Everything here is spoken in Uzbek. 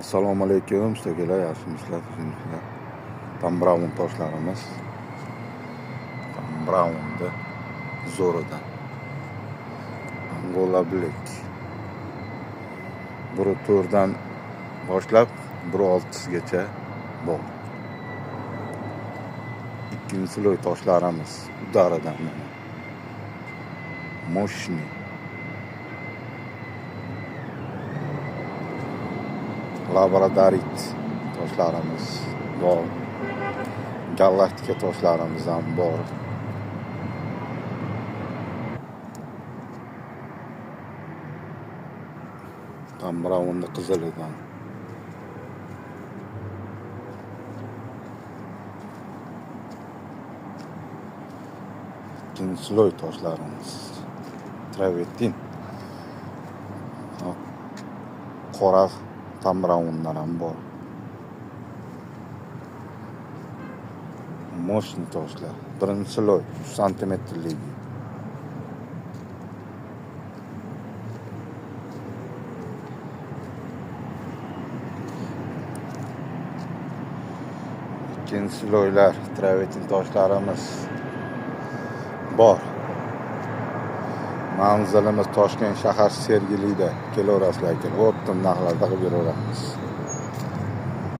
Assalomu alaykum ustakalar, yaxshimisizlar? Tom Brown toshlarimiz. Tom Brown'da zo'ridan. Angola Black. 1.4 boshlab 1.6gacha bor. Ikkinchi sloy toshlarimiz udaridan mana. Moshni. Labradorit toshlarimiz bor. Galaktika toshlarimiz ham bor. Tom Brown'da qizilidan. Ikkinchi sloy toshlarimiz. Travertin. Qora Tom Brown'dan ham bor. Moshni toshlar. Birinchi sloy 3 santimetrlik. Ikkinchi sloylar travertin toshlarimiz bor. Manzilimiz Toshkent shahar Sergelida kelaverasizlar ekan. O'tdim narxlarda qilib beraveramiz.